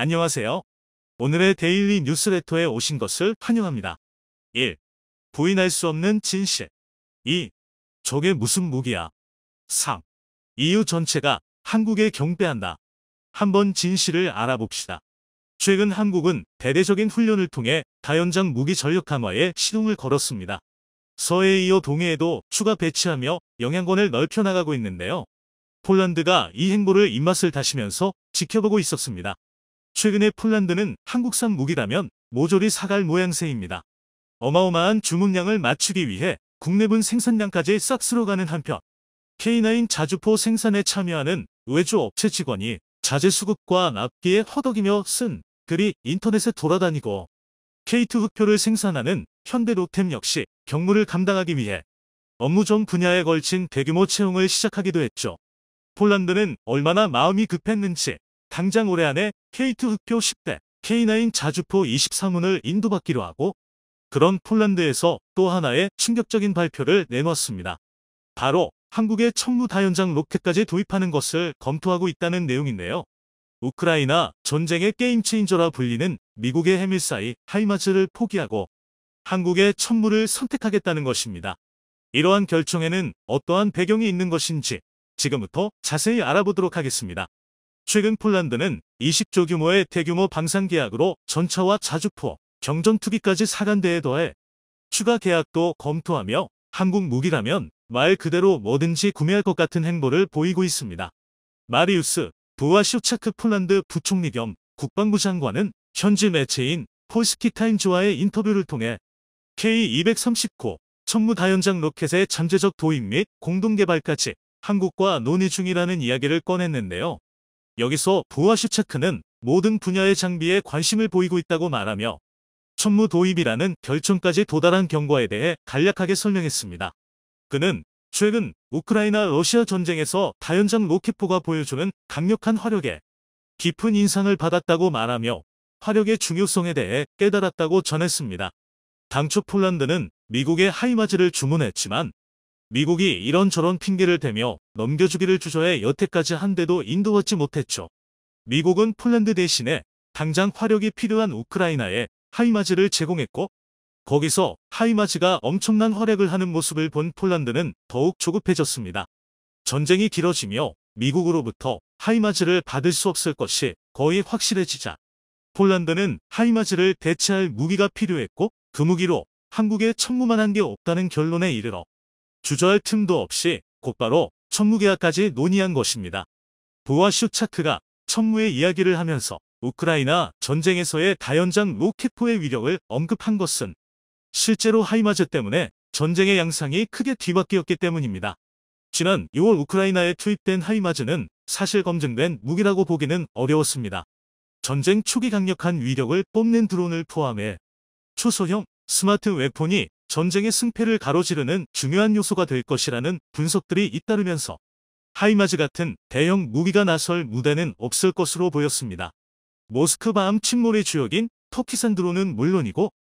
안녕하세요. 오늘의 데일리 뉴스레터에 오신 것을 환영합니다. 1. 부인할 수 없는 진실. 2. 저게 무슨 무기야? 3. EU 전체가 한국에 경배한다. 한번 진실을 알아봅시다. 최근 한국은 대대적인 훈련을 통해 다연장 무기 전력 강화에 시동을 걸었습니다. 서해에 이어 동해에도 추가 배치하며 영향권을 넓혀나가고 있는데요. 폴란드가 이 행보를 입맛을 다시면서 지켜보고 있었습니다. 최근에 폴란드는 한국산 무기라면 모조리 사갈 모양새입니다. 어마어마한 주문량을 맞추기 위해 국내분 생산량까지 싹 쓸어가는 한편 K9 자주포 생산에 참여하는 외주 업체 직원이 자재 수급과 납기에 허덕이며 쓴 글이 인터넷에 돌아다니고 K2 흑표를 생산하는 현대로템 역시 경무를 감당하기 위해 업무전 분야에 걸친 대규모 채용을 시작하기도 했죠. 폴란드는 얼마나 마음이 급했는지 당장 올해 안에 K2 흑표 10대, K9 자주포 23문을 인도받기로 하고 그런 폴란드에서 또 하나의 충격적인 발표를 내놓았습니다. 바로 한국의 천무 다연장 로켓까지 도입하는 것을 검토하고 있다는 내용인데요. 우크라이나 전쟁의 게임 체인저라 불리는 미국의 해밀사이 하이마즈를 포기하고 한국의 천무를 선택하겠다는 것입니다. 이러한 결정에는 어떠한 배경이 있는 것인지 지금부터 자세히 알아보도록 하겠습니다. 최근 폴란드는 20조 규모의 대규모 방산 계약으로 전차와 자주포, 경전투기까지 사간 데에 더해 추가 계약도 검토하며 한국 무기라면 말 그대로 뭐든지 구매할 것 같은 행보를 보이고 있습니다. 마리우스 부아시오차크 폴란드 부총리 겸 국방부 장관은 현지 매체인 폴스키 타임즈와의 인터뷰를 통해 K239 천무 다연장 로켓의 잠재적 도입 및 공동개발까지 한국과 논의 중이라는 이야기를 꺼냈는데요. 여기서 부아시오차크는 모든 분야의 장비에 관심을 보이고 있다고 말하며 천무 도입이라는 결정까지 도달한 경과에 대해 간략하게 설명했습니다. 그는 최근 우크라이나 러시아 전쟁에서 다연장 로켓포가 보여주는 강력한 화력에 깊은 인상을 받았다고 말하며 화력의 중요성에 대해 깨달았다고 전했습니다. 당초 폴란드는 미국의 하이마즈를 주문했지만 미국이 이런저런 핑계를 대며 넘겨주기를 주저해 여태까지 한 대도 인도받지 못했죠. 미국은 폴란드 대신에 당장 화력이 필요한 우크라이나에 하이마즈를 제공했고 거기서 하이마즈가 엄청난 활약을 하는 모습을 본 폴란드는 더욱 조급해졌습니다. 전쟁이 길어지며 미국으로부터 하이마즈를 받을 수 없을 것이 거의 확실해지자 폴란드는 하이마즈를 대체할 무기가 필요했고 그 무기로 한국에 천무만 한 게 없다는 결론에 이르러 주저할 틈도 없이 곧바로 천무 계약까지 논의한 것입니다. 부아시오차크가 천무의 이야기를 하면서 우크라이나 전쟁에서의 다연장 로켓포의 위력을 언급한 것은 실제로 하이마즈 때문에 전쟁의 양상이 크게 뒤바뀌었기 때문입니다. 지난 6월 우크라이나에 투입된 하이마즈는 사실 검증된 무기라고 보기는 어려웠습니다. 전쟁 초기 강력한 위력을 뽐낸 드론을 포함해 초소형 스마트 웨폰이 전쟁의 승패를 가로지르는 중요한 요소가 될 것이라는 분석들이 잇따르면서 하이마즈 같은 대형 무기가 나설 무대는 없을 것으로 보였습니다. 모스크바함 침몰의 주역인 터키산 드론은 물론이고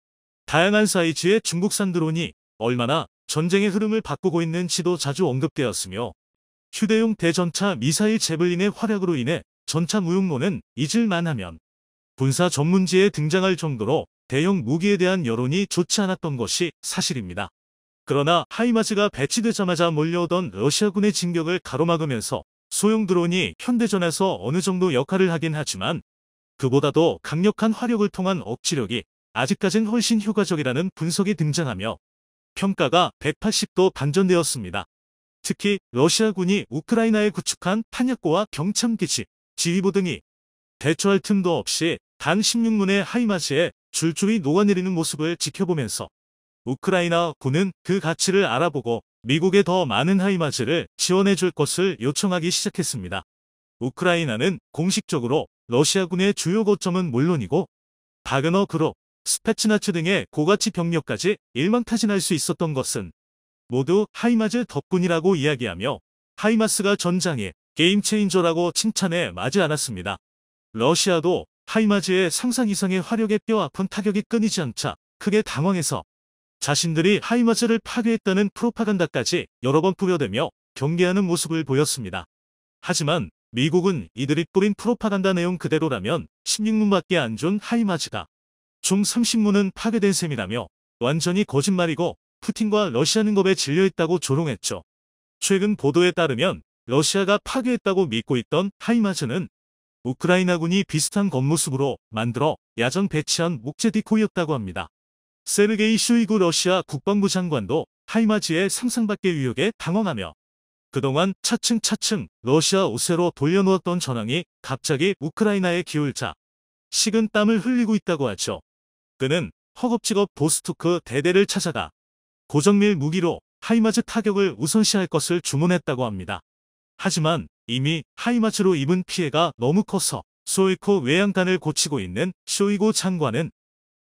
다양한 사이즈의 중국산 드론이 얼마나 전쟁의 흐름을 바꾸고 있는지도 자주 언급되었으며 휴대용 대전차 미사일 제블린의 활약으로 인해 전차 무용론은 잊을만하면 군사 전문지에 등장할 정도로 대형 무기에 대한 여론이 좋지 않았던 것이 사실입니다. 그러나 하이마즈가 배치되자마자 몰려오던 러시아군의 진격을 가로막으면서 소형 드론이 현대전에서 어느 정도 역할을 하긴 하지만 그보다도 강력한 화력을 통한 억지력이 아직까진 훨씬 효과적이라는 분석이 등장하며 평가가 180도 반전되었습니다. 특히 러시아군이 우크라이나에 구축한 탄약고와 경참기지, 지휘부 등이 대처할 틈도 없이 단 16문의 하이마즈에 줄줄이 녹아내리는 모습을 지켜보면서 우크라이나 군은 그 가치를 알아보고 미국에 더 많은 하이마즈를 지원해줄 것을 요청하기 시작했습니다. 우크라이나는 공식적으로 러시아군의 주요 거점은 물론이고 바그너 그룹, 스페츠나츠 등의 고가치 병력까지 일망타진할 수 있었던 것은 모두 하이마즈 덕분이라고 이야기하며 하이마스가 전장의 게임 체인저라고 칭찬해 마지 않았습니다. 러시아도 하이마즈의 상상 이상의 화력에 뼈아픈 타격이 끊이지 않자 크게 당황해서 자신들이 하이마즈를 파괴했다는 프로파간다까지 여러 번 뿌려대며 경계하는 모습을 보였습니다. 하지만 미국은 이들이 뿌린 프로파간다 내용 그대로라면 16문밖에 안 준 하이마즈가 총 30문은 파괴된 셈이라며 완전히 거짓말이고 푸틴과 러시아는 겁에 질려있다고 조롱했죠. 최근 보도에 따르면 러시아가 파괴했다고 믿고 있던 하이마즈는 우크라이나군이 비슷한 겉모습으로 만들어 야전 배치한 목재 디코이였다고 합니다. 세르게이 쇼이구 러시아 국방부 장관도 하이마즈의 상상밖의 위력에 당황하며 그동안 차츰 러시아 우세로 돌려놓았던 전황이 갑자기 우크라이나에 기울자 식은 땀을 흘리고 있다고 하죠. 그는 허겁지겁 보스투크 대대를 찾아가 고정밀 무기로 하이마즈 타격을 우선시할 것을 주문했다고 합니다. 하지만 이미 하이마즈로 입은 피해가 너무 커서 소이코 외양간을 고치고 있는 쇼이구 장관은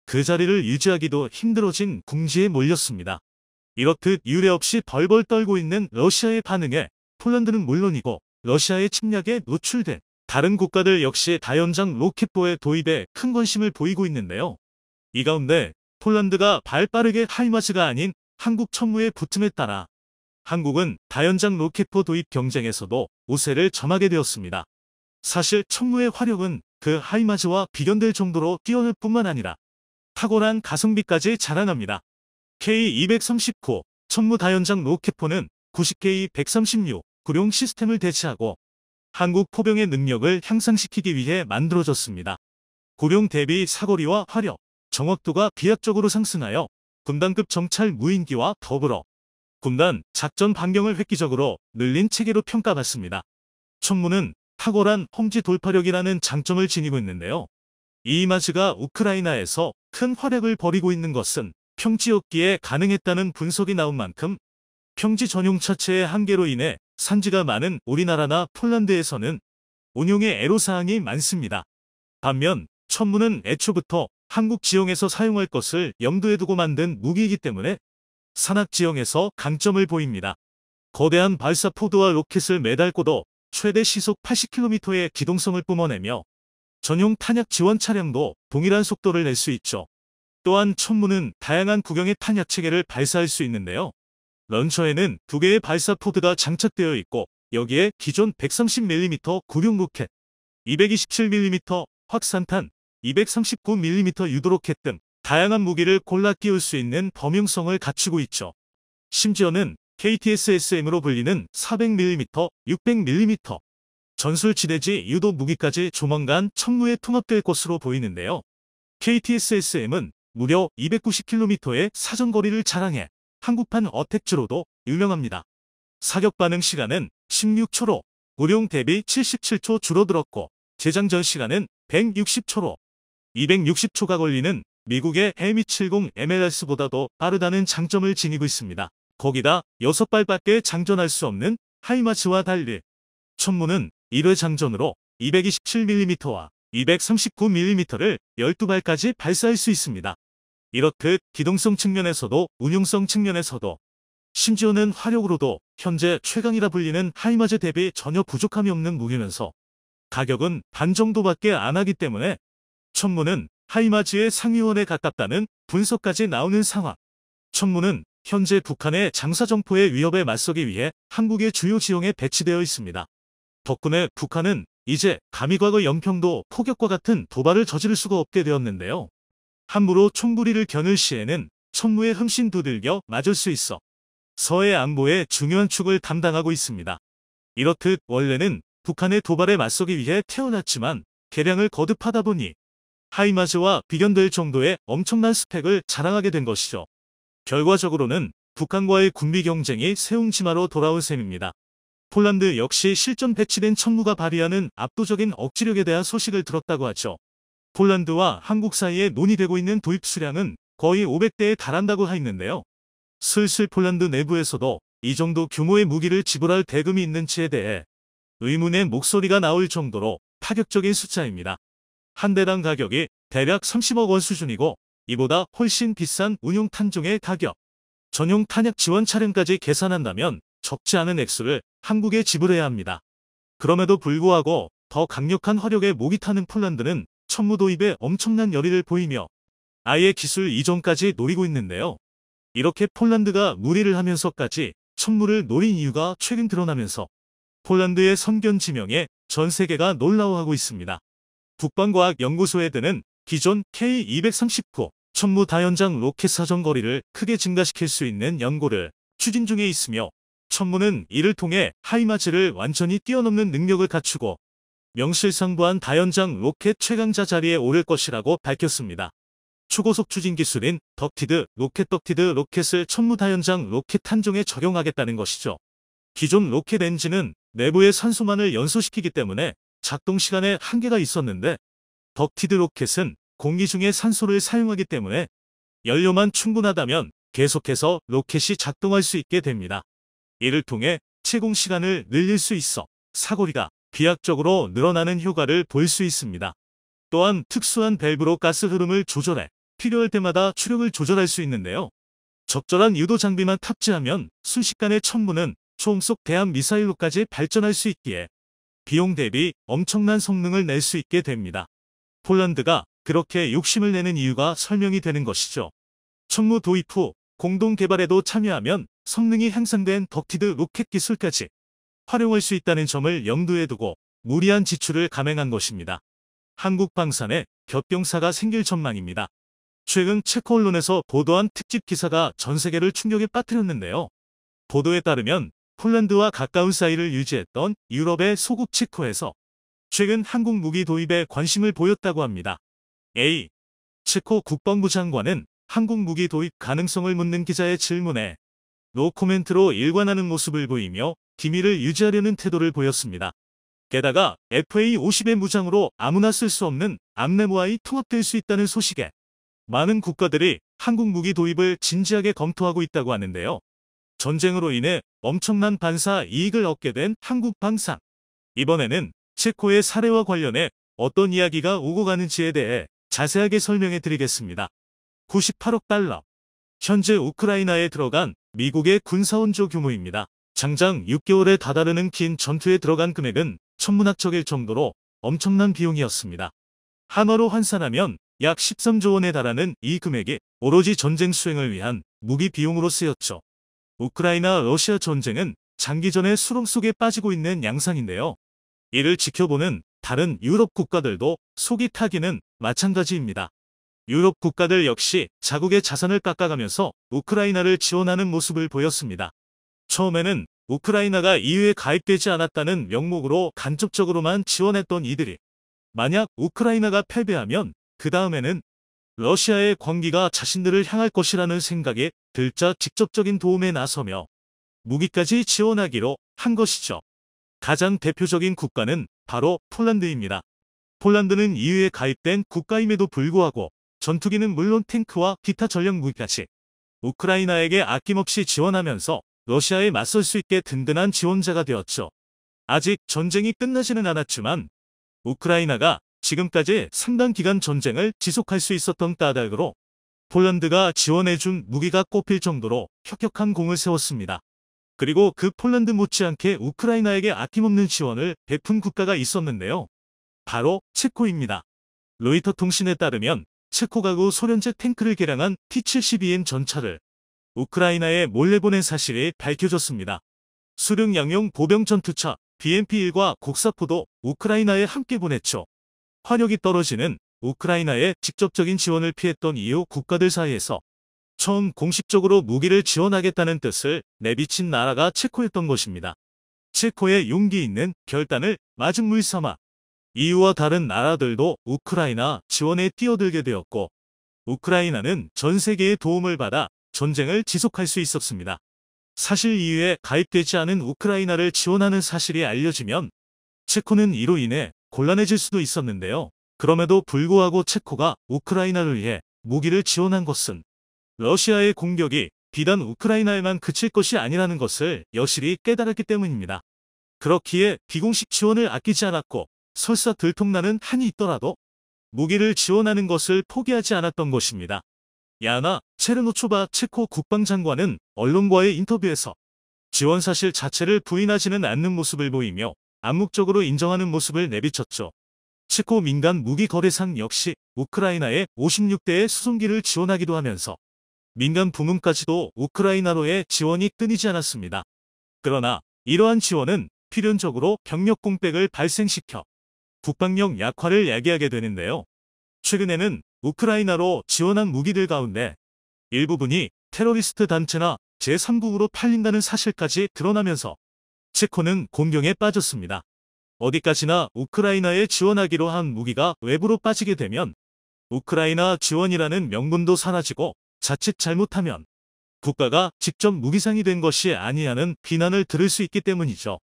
그 자리를 유지하기도 힘들어진 궁지에 몰렸습니다. 이렇듯 유례 없이 벌벌 떨고 있는 러시아의 반응에 폴란드는 물론이고 러시아의 침략에 노출된 다른 국가들 역시 다연장 로켓포의 도입에 큰 관심을 보이고 있는데요. 이 가운데 폴란드가 발빠르게 하이마즈가 아닌 한국 천무에 붙음에 따라 한국은 다연장 로켓포 도입 경쟁에서도 우세를 점하게 되었습니다. 사실 천무의 화력은 그 하이마즈와 비견될 정도로 뛰어날 뿐만 아니라 탁월한 가성비까지 자랑합니다. K239 천무 다연장 로켓포는 90K136 구룡 시스템을 대체하고 한국 포병의 능력을 향상시키기 위해 만들어졌습니다. 구룡 대비 사거리와 화력, 정확도가 비약적으로 상승하여 군단급 정찰 무인기와 더불어 군단 작전 반경을 획기적으로 늘린 체계로 평가받습니다. 천무는 탁월한 험지 돌파력이라는 장점을 지니고 있는데요. 이 이마즈가 우크라이나에서 큰 활약을 벌이고 있는 것은 평지였기에 가능했다는 분석이 나온 만큼 평지 전용 차체의 한계로 인해 산지가 많은 우리나라나 폴란드에서는 운용의 애로사항이 많습니다. 반면 천무는 애초부터 한국 지형에서 사용할 것을 염두에 두고 만든 무기이기 때문에 산악 지형에서 강점을 보입니다. 거대한 발사 포드와 로켓을 매달고도 최대 시속 80km의 기동성을 뿜어내며 전용 탄약 지원 차량도 동일한 속도를 낼 수 있죠. 또한 천무는 다양한 구경의 탄약 체계를 발사할 수 있는데요. 런처에는 2개의 발사 포드가 장착되어 있고 여기에 기존 130mm 구룡 로켓, 227mm 확산탄, 239mm 유도로켓 등 다양한 무기를 골라 끼울 수 있는 범용성을 갖추고 있죠. 심지어는 KTSSM으로 불리는 400mm, 600mm 전술 지대지 유도 무기까지 조만간 천무에 통합될 것으로 보이는데요. KTSSM은 무려 290km의 사정거리를 자랑해 한국판 어택주로도 유명합니다. 사격 반응 시간은 16초로 구룡 대비 77초 줄어들었고 재장전 시간은 160초로 260초가 걸리는 미국의 해미70 MLRS보다도 빠르다는 장점을 지니고 있습니다. 거기다 6발밖에 장전할 수 없는 하이마즈와 달리 천무는 1회 장전으로 227mm와 239mm를 12발까지 발사할 수 있습니다. 이렇듯 기동성 측면에서도 운용성 측면에서도 심지어는 화력으로도 현재 최강이라 불리는 하이마즈 대비 전혀 부족함이 없는 무기면서 가격은 반 정도밖에 안 하기 때문에 천무는 하이마즈의 상위원에 가깝다는 분석까지 나오는 상황. 천무는 현재 북한의 장사정포의 위협에 맞서기 위해 한국의 주요 지형에 배치되어 있습니다. 덕분에 북한은 이제 감히 과거 연평도 포격과 같은 도발을 저지를 수가 없게 되었는데요. 함부로 총구리를 겨눌 시에는 천무에 흠씬 두들겨 맞을 수 있어 서해 안보의 중요한 축을 담당하고 있습니다. 이렇듯 원래는 북한의 도발에 맞서기 위해 태어났지만 개량을 거듭하다 보니 하이마즈와 비견될 정도의 엄청난 스펙을 자랑하게 된 것이죠. 결과적으로는 북한과의 군비 경쟁이 세웅지마로 돌아온 셈입니다. 폴란드 역시 실전 배치된 천무가 발휘하는 압도적인 억지력에 대한 소식을 들었다고 하죠. 폴란드와 한국 사이에 논의되고 있는 도입 수량은 거의 500대에 달한다고 하였는데요. 슬슬 폴란드 내부에서도 이 정도 규모의 무기를 지불할 대금이 있는지에 대해 의문의 목소리가 나올 정도로 파격적인 숫자입니다. 한 대당 가격이 대략 30억 원 수준이고 이보다 훨씬 비싼 운용 탄종의 가격, 전용 탄약 지원 차량까지 계산한다면 적지 않은 액수를 한국에 지불해야 합니다. 그럼에도 불구하고 더 강력한 화력의 목이 타는 폴란드는 천무 도입에 엄청난 열의를 보이며 아예 기술 이전까지 노리고 있는데요. 이렇게 폴란드가 무리를 하면서까지 천무를 노린 이유가 최근 드러나면서 폴란드의 선견 지명에 전 세계가 놀라워하고 있습니다. 국방과학연구소에 드는 기존 K239 천무 다연장 로켓 사정거리를 크게 증가시킬 수 있는 연구를 추진 중에 있으며 천무는 이를 통해 하이마즈를 완전히 뛰어넘는 능력을 갖추고 명실상부한 다연장 로켓 최강자 자리에 오를 것이라고 밝혔습니다. 초고속 추진 기술인 덕티드 로켓을 천무 다연장 로켓 탄종에 적용하겠다는 것이죠. 기존 로켓 엔진은 내부의 산소만을 연소시키기 때문에 작동 시간에 한계가 있었는데 덕티드 로켓은 공기 중에 산소를 사용하기 때문에 연료만 충분하다면 계속해서 로켓이 작동할 수 있게 됩니다. 이를 통해 채공 시간을 늘릴 수 있어 사거리가 비약적으로 늘어나는 효과를 볼 수 있습니다. 또한 특수한 밸브로 가스 흐름을 조절해 필요할 때마다 추력을 조절할 수 있는데요. 적절한 유도 장비만 탑재하면 순식간에 천무는 초음속 대함 미사일로까지 발전할 수 있기에 비용 대비 엄청난 성능을 낼 수 있게 됩니다. 폴란드가 그렇게 욕심을 내는 이유가 설명이 되는 것이죠. 천무 도입 후 공동 개발에도 참여하면 성능이 향상된 덕티드 로켓 기술까지 활용할 수 있다는 점을 염두에 두고 무리한 지출을 감행한 것입니다. 한국 방산에 겹경사가 생길 전망입니다. 최근 체코 언론에서 보도한 특집 기사가 전 세계를 충격에 빠뜨렸는데요. 보도에 따르면 폴란드와 가까운 사이를 유지했던 유럽의 소국 체코에서 최근 한국 무기 도입에 관심을 보였다고 합니다. 체코 국방부 장관은 한국 무기 도입 가능성을 묻는 기자의 질문에 노코멘트로 일관하는 모습을 보이며 기밀을 유지하려는 태도를 보였습니다. 게다가 FA-50의 무장으로 아무나 쓸 수 없는 암레모와이 통합될 수 있다는 소식에 많은 국가들이 한국 무기 도입을 진지하게 검토하고 있다고 하는데요. 전쟁으로 인해 엄청난 반사 이익을 얻게 된 한국 방산. 이번에는 체코의 사례와 관련해 어떤 이야기가 오고 가는지에 대해 자세하게 설명해 드리겠습니다. 98억 달러. 현재 우크라이나에 들어간 미국의 군사원조 규모입니다. 장장 6개월에 다다르는 긴 전투에 들어간 금액은 천문학적일 정도로 엄청난 비용이었습니다. 한화로 환산하면 약 13조 원에 달하는 이 금액이 오로지 전쟁 수행을 위한 무기 비용으로 쓰였죠. 우크라이나 러시아 전쟁은 장기전의 수렁 속에 빠지고 있는 양상인데요. 이를 지켜보는 다른 유럽 국가들도 속이 타기는 마찬가지입니다. 유럽 국가들 역시 자국의 자산을 깎아가면서 우크라이나를 지원하는 모습을 보였습니다. 처음에는 우크라이나가 EU에 가입되지 않았다는 명목으로 간접적으로만 지원했던 이들이 만약 우크라이나가 패배하면 그 다음에는 러시아의 광기가 자신들을 향할 것이라는 생각에 들자 직접적인 도움에 나서며 무기까지 지원하기로 한 것이죠. 가장 대표적인 국가는 바로 폴란드입니다. 폴란드는 EU에 가입된 국가임에도 불구하고 전투기는 물론 탱크와 기타 전략 무기까지 우크라이나에게 아낌없이 지원하면서 러시아에 맞설 수 있게 든든한 지원자가 되었죠. 아직 전쟁이 끝나지는 않았지만 우크라이나가 지금까지 상당 기간 전쟁을 지속할 수 있었던 까닭으로 폴란드가 지원해준 무기가 꼽힐 정도로 혁혁한 공을 세웠습니다. 그리고 그 폴란드 못지않게 우크라이나에게 아낌없는 지원을 베푼 국가가 있었는데요. 바로 체코입니다. 로이터 통신에 따르면 체코가 구 소련제 탱크를 개량한 T-72M 전차를 우크라이나에 몰래 보낸 사실이 밝혀졌습니다. 수륙 양용 보병 전투차 BMP-1과 곡사포도 우크라이나에 함께 보냈죠. 화력이 떨어지는 우크라이나에 직접적인 지원을 피했던 이후 국가들 사이에서 처음 공식적으로 무기를 지원하겠다는 뜻을 내비친 나라가 체코였던 것입니다. 체코의 용기 있는 결단을 마중물 삼아 EU와 다른 나라들도 우크라이나 지원에 뛰어들게 되었고 우크라이나는 전 세계의 도움을 받아 전쟁을 지속할 수 있었습니다. 사실 EU에 가입되지 않은 우크라이나를 지원하는 사실이 알려지면 체코는 이로 인해 곤란해질 수도 있었는데요. 그럼에도 불구하고 체코가 우크라이나를 위해 무기를 지원한 것은 러시아의 공격이 비단 우크라이나에만 그칠 것이 아니라는 것을 여실히 깨달았기 때문입니다. 그렇기에 비공식 지원을 아끼지 않았고 설사 들통나는 한이 있더라도 무기를 지원하는 것을 포기하지 않았던 것입니다. 야나 체르노초바 체코 국방장관은 언론과의 인터뷰에서 지원 사실 자체를 부인하지는 않는 모습을 보이며 암묵적으로 인정하는 모습을 내비쳤죠. 체코 민간 무기 거래상 역시 우크라이나에 56대의 수송기를 지원하기도 하면서 민간 부문까지도 우크라이나로의 지원이 끊이지 않았습니다. 그러나 이러한 지원은 필연적으로 병력 공백을 발생시켜 국방력 약화를 야기하게 되는데요. 최근에는 우크라이나로 지원한 무기들 가운데 일부분이 테러리스트 단체나 제3국으로 팔린다는 사실까지 드러나면서 체코는 곤경에 빠졌습니다. 어디까지나 우크라이나에 지원하기로 한 무기가 외부로 빠지게 되면 우크라이나 지원이라는 명분도 사라지고 자칫 잘못하면 국가가 직접 무기상이 된 것이 아니냐는 비난을 들을 수 있기 때문이죠.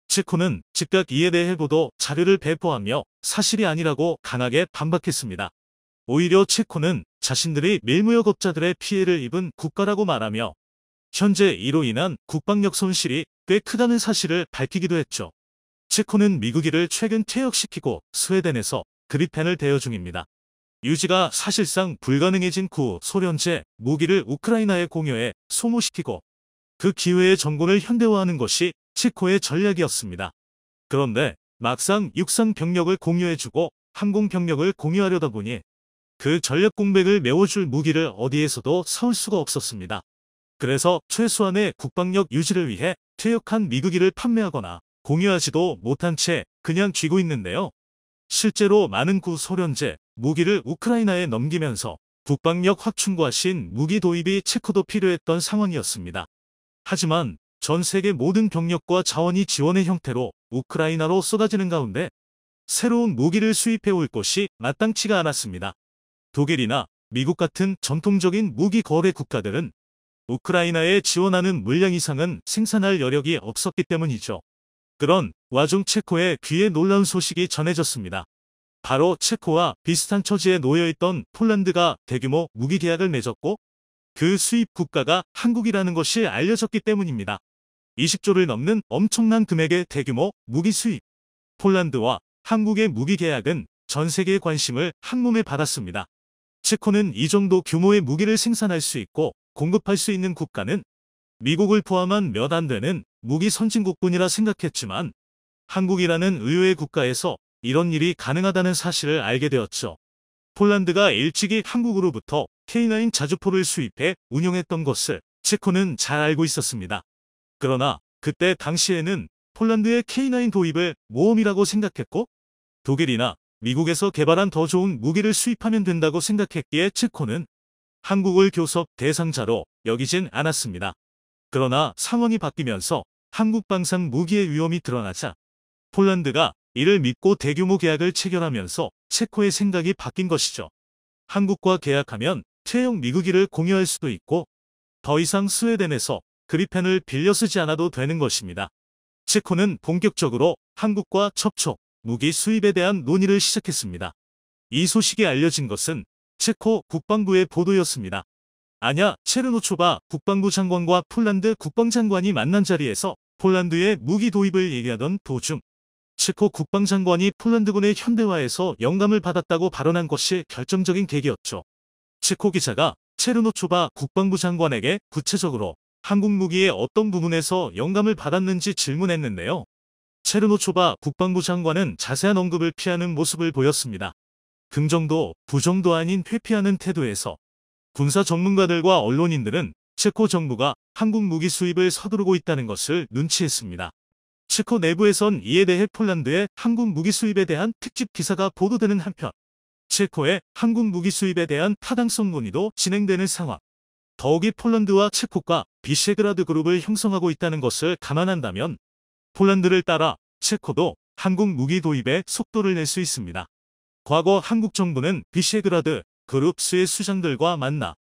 체코는 즉각 이에 대해 보도 자료를 배포하며 사실이 아니라고 강하게 반박했습니다. 오히려 체코는 자신들이 밀무역업자들의 피해를 입은 국가라고 말하며 현재 이로 인한 국방력 손실이 꽤 크다는 사실을 밝히기도 했죠. 체코는 미국이를 최근 퇴역시키고 스웨덴에서 그리펜을 대여 중입니다. 유지가 사실상 불가능해진 구소련제 무기를 우크라이나에 공여해 소모시키고 그 기회의 정권을 현대화하는 것이 체코의 전략이었습니다. 그런데 막상 육상 병력을 공유해주고 항공 병력을 공유하려다 보니 그 전력 공백을 메워줄 무기를 어디에서도 사올 수가 없었습니다. 그래서 최소한의 국방력 유지를 위해 퇴역한 미국기를 판매하거나 공유하지도 못한 채 그냥 쥐고 있는데요. 실제로 많은 구소련제 무기를 우크라이나에 넘기면서 국방력 확충과 신무기 도입이 체코도 필요했던 상황이었습니다. 하지만 전 세계 모든 병력과 자원이 지원의 형태로 우크라이나로 쏟아지는 가운데 새로운 무기를 수입해 올 것이 마땅치가 않았습니다. 독일이나 미국 같은 전통적인 무기 거래 국가들은 우크라이나에 지원하는 물량 이상은 생산할 여력이 없었기 때문이죠. 그런 와중 체코의 귀에 놀라운 소식이 전해졌습니다. 바로 체코와 비슷한 처지에 놓여있던 폴란드가 대규모 무기 계약을 맺었고 그 수입 국가가 한국이라는 것이 알려졌기 때문입니다. 20조를 넘는 엄청난 금액의 대규모 무기 수입. 폴란드와 한국의 무기 계약은 전 세계의 관심을 한몸에 받았습니다. 체코는 이 정도 규모의 무기를 생산할 수 있고 공급할 수 있는 국가는 미국을 포함한 몇 안 되는 무기 선진국뿐이라 생각했지만 한국이라는 의외의 국가에서 이런 일이 가능하다는 사실을 알게 되었죠. 폴란드가 일찍이 한국으로부터 K9 자주포를 수입해 운용했던 것을 체코는 잘 알고 있었습니다. 그러나 그때 당시에는 폴란드의 K9 도입을 모험이라고 생각했고 독일이나 미국에서 개발한 더 좋은 무기를 수입하면 된다고 생각했기에 체코는 한국을 교섭 대상자로 여기진 않았습니다. 그러나 상황이 바뀌면서 한국 방산 무기의 위험이 드러나자 폴란드가 이를 믿고 대규모 계약을 체결하면서 체코의 생각이 바뀐 것이죠. 한국과 계약하면 퇴역 미국기를 공유할 수도 있고 더 이상 스웨덴에서 그리펜을 빌려 쓰지 않아도 되는 것입니다. 체코는 본격적으로 한국과 접촉, 무기 수입에 대한 논의를 시작했습니다. 이 소식이 알려진 것은 체코 국방부의 보도였습니다. 아냐 체르노초바 국방부 장관과 폴란드 국방장관이 만난 자리에서 폴란드의 무기 도입을 얘기하던 도중 체코 국방장관이 폴란드군의 현대화에서 영감을 받았다고 발언한 것이 결정적인 계기였죠. 체코 기자가 체르노초바 국방부 장관에게 구체적으로 한국 무기의 어떤 부분에서 영감을 받았는지 질문했는데요. 체르노초바 국방부 장관은 자세한 언급을 피하는 모습을 보였습니다. 긍정도 부정도 아닌 회피하는 태도에서 군사 전문가들과 언론인들은 체코 정부가 한국 무기 수입을 서두르고 있다는 것을 눈치했습니다. 체코 내부에선 이에 대해 폴란드의 한국 무기 수입에 대한 특집 기사가 보도되는 한편 체코의 한국 무기 수입에 대한 타당성 논의도 진행되는 상황. 더욱이 폴란드와 체코가 비셰그라드 그룹을 형성하고 있다는 것을 감안한다면 폴란드를 따라 체코도 한국 무기 도입에 속도를 낼 수 있습니다. 과거 한국 정부는 비셰그라드 그룹 수의 수장들과 만나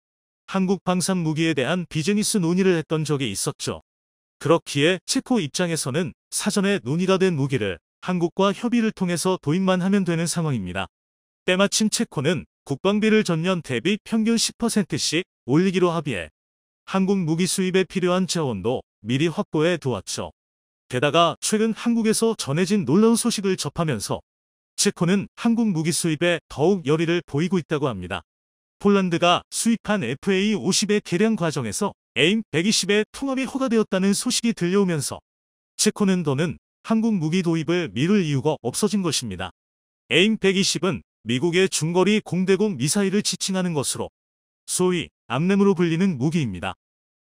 한국 방산 무기에 대한 비즈니스 논의를 했던 적이 있었죠. 그렇기에 체코 입장에서는 사전에 논의가 된 무기를 한국과 협의를 통해서 도입만 하면 되는 상황입니다. 때마침 체코는 국방비를 전년 대비 평균 10%씩 올리기로 합의해 한국 무기 수입에 필요한 자원도 미리 확보해 두었죠. 게다가 최근 한국에서 전해진 놀라운 소식을 접하면서 체코는 한국 무기 수입에 더욱 열의를 보이고 있다고 합니다. 폴란드가 수입한 FA-50의 개량 과정에서 AIM-120의 통합이 허가되었다는 소식이 들려오면서 체코는 더는 한국 무기 도입을 미룰 이유가 없어진 것입니다. AIM-120은 미국의 중거리 공대공 미사일을 지칭하는 것으로 소위 암램으로 불리는 무기입니다.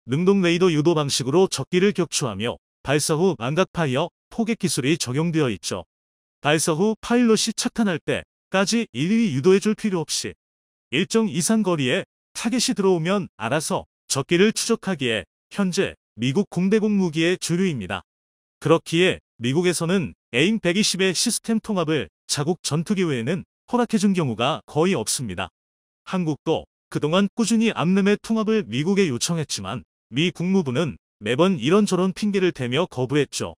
능동 레이더 유도 방식으로 적기를 격추하며 발사 후 망각 파이어, 포격 기술이 적용되어 있죠. 발사 후 파일럿이 착탄할 때까지 일일이 유도해줄 필요 없이 일정 이상 거리에 타겟이 들어오면 알아서 적기를 추적하기에 현재 미국 공대공 무기의 주류입니다. 그렇기에 미국에서는 에임 120의 시스템 통합을 자국 전투기 외에는 허락해준 경우가 거의 없습니다. 한국도 그동안 꾸준히 암램의 통합을 미국에 요청했지만 미 국무부는 매번 이런저런 핑계를 대며 거부했죠.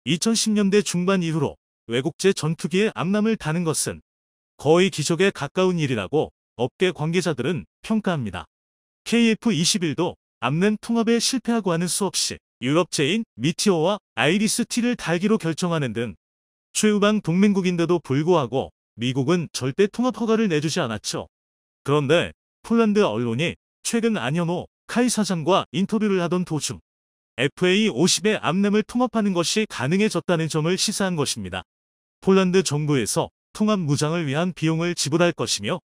2010년대 중반 이후로 외국제 전투기의 암람을 다는 것은 거의 기적에 가까운 일이라고 업계 관계자들은 평가합니다. KF-21도 암램 통합에 실패하고 하는 수없이 유럽제인 미티어와 아이리스-T를 달기로 결정하는 등 최우방 동맹국인데도 불구하고 미국은 절대 통합 허가를 내주지 않았죠. 그런데 폴란드 언론이 최근 안현호 카이 사장과 인터뷰를 하던 도중 FA-50의 암램을 통합하는 것이 가능해졌다는 점을 시사한 것입니다. 폴란드 정부에서 통합 무장을 위한 비용을 지불할 것이며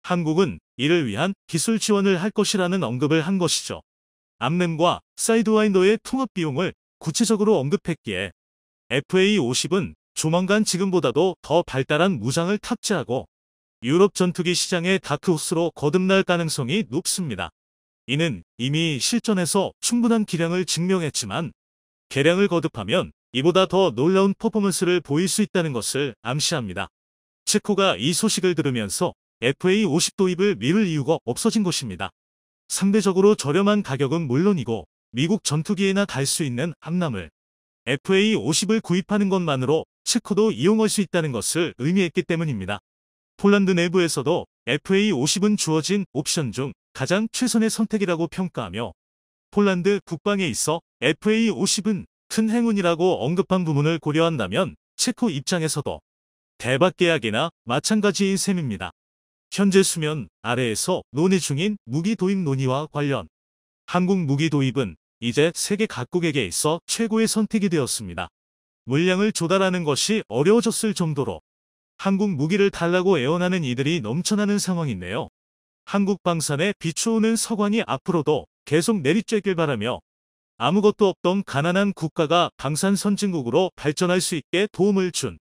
한국은 이를 위한 기술 지원을 할 것이라는 언급을 한 것이죠. 암램과 사이드와인더의 통합 비용을 구체적으로 언급했기에 FA-50은 조만간 지금보다도 더 발달한 무장을 탑재하고 유럽 전투기 시장의 다크호스로 거듭날 가능성이 높습니다. 이는 이미 실전에서 충분한 기량을 증명했지만 개량을 거듭하면 이보다 더 놀라운 퍼포먼스를 보일 수 있다는 것을 암시합니다. 체코가 이 소식을 들으면서 FA-50 도입을 미룰 이유가 없어진 것입니다. 상대적으로 저렴한 가격은 물론이고 미국 전투기에나 달 수 있는 함람을 FA-50을 구입하는 것만으로 체코도 이용할 수 있다는 것을 의미했기 때문입니다. 폴란드 내부에서도 FA-50은 주어진 옵션 중 가장 최선의 선택이라고 평가하며 폴란드 국방에 있어 FA-50은 큰 행운이라고 언급한 부분을 고려한다면 체코 입장에서도 대박 계약이나 마찬가지인 셈입니다. 현재 수면 아래에서 논의 중인 무기 도입 논의와 관련 한국 무기 도입은 이제 세계 각국에게 있어 최고의 선택이 되었습니다. 물량을 조달하는 것이 어려워졌을 정도로 한국 무기를 달라고 애원하는 이들이 넘쳐나는 상황인데요. 한국 방산에 비추오는 서광이 앞으로도 계속 내리쬐길 바라며 아무것도 없던 가난한 국가가 방산 선진국으로 발전할 수 있게 도움을 준